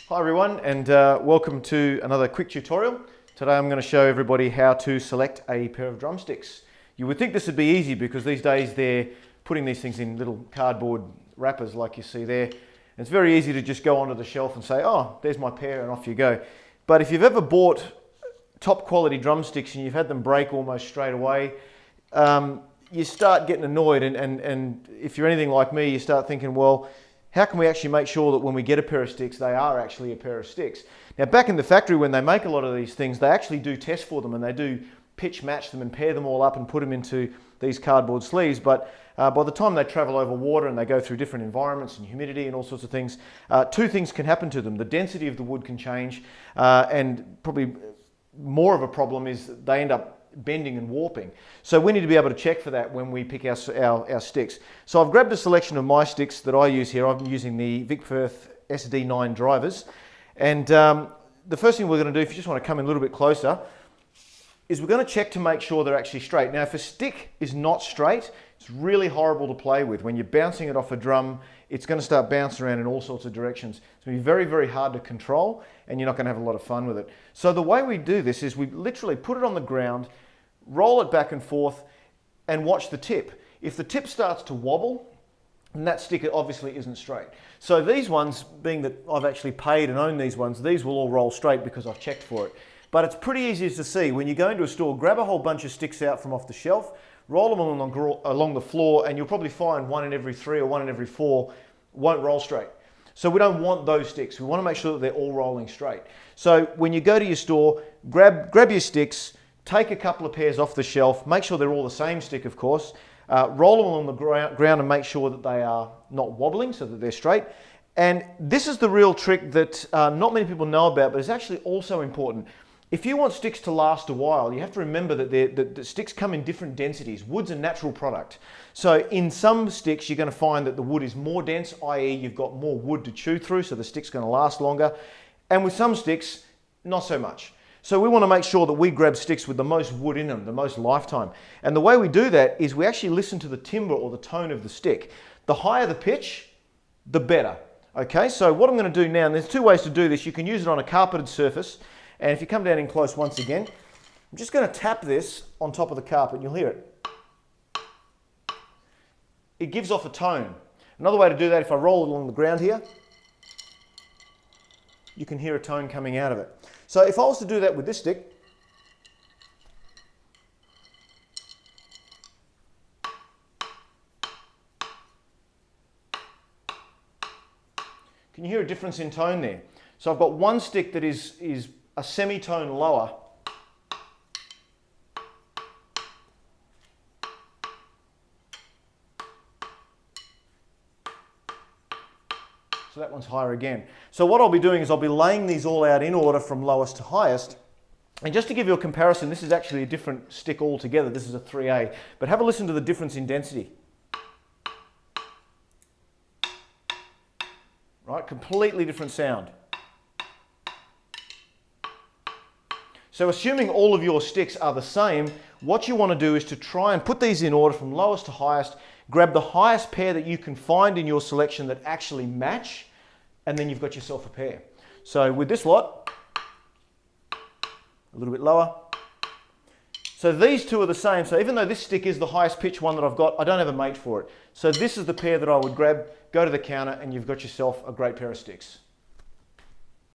Hi everyone, and welcome to another quick tutorial. Today I'm going to show everybody how to select a pair of drumsticks. You would think this would be easy because these days they're putting these things in little cardboard wrappers like you see there. And it's very easy to just go onto the shelf and say, oh, there's my pair, and off you go. But if you've ever bought top quality drumsticks and you've had them break almost straight away, you start getting annoyed, and if you're anything like me, you start thinking, well, how can we actually make sure that when we get a pair of sticks, they are actually a pair of sticks? Now, back in the factory, when they make a lot of these things, they actually do test for them, and they do pitch match them and pair them all up and put them into these cardboard sleeves. But by the time they travel over water and they go through different environments and humidity and all sorts of things, two things can happen to them. The density of the wood can change, and probably more of a problem is they end up bending and warping. So we need to be able to check for that when we pick our sticks. So I've grabbed a selection of my sticks that I use here. I'm using the Perth SD9 drivers. And the first thing we're going to do, if you just want to come in a little bit closer, is we're going to check to make sure they're actually straight. Now, if a stick is not straight, it's really horrible to play with. When you're bouncing it off a drum, it's going to start bouncing around in all sorts of directions. It's going to be very, very hard to control, and you're not going to have a lot of fun with it. So the way we do this is we literally put it on the ground, roll it back and forth, and watch the tip. If the tip starts to wobble, then that stick obviously isn't straight. So these ones, being that I've actually paid and own these ones, these will all roll straight because I've checked for it. But it's pretty easy to see. When you go into a store, grab a whole bunch of sticks out from off the shelf, roll them along the floor, and you'll probably find one in every 3 or one in every 4 won't roll straight. So we don't want those sticks. We want to make sure that they're all rolling straight. So when you go to your store, grab your sticks, take a couple of pairs off the shelf, make sure they're all the same stick, of course, roll them along the ground and make sure that they are not wobbling so that they're straight. And this is the real trick that not many people know about, but it's actually also important. If you want sticks to last a while, you have to remember that the sticks come in different densities. Wood's a natural product. So in some sticks, you're going to find that the wood is more dense, i.e. you've got more wood to chew through, so the stick's going to last longer. And with some sticks, not so much. So we want to make sure that we grab sticks with the most wood in them, the most lifetime. And the way we do that is we actually listen to the timbre or the tone of the stick. The higher the pitch, the better. Okay, so what I'm going to do now, and there's 2 ways to do this. You can use it on a carpeted surface. And if you come down in close once again, I'm just going to tap this on top of the carpet and you'll hear it. It gives off a tone. Another way to do that, if I roll it along the ground here, you can hear a tone coming out of it. So if I was to do that with this stick, can you hear a difference in tone there? So I've got one stick that is a semitone lower. So that one's higher again. So what I'll be doing is I'll be laying these all out in order from lowest to highest. And just to give you a comparison, this is actually a different stick altogether. This is a 3A. But have a listen to the difference in density. Right, completely different sound. So assuming all of your sticks are the same, what you want to do is to try and put these in order from lowest to highest, grab the highest pair that you can find in your selection that actually match, and then you've got yourself a pair. So with this lot, a little bit lower. So these two are the same. So even though this stick is the highest pitch one that I've got, I don't have a mate for it. So this is the pair that I would grab, go to the counter, and you've got yourself a great pair of sticks.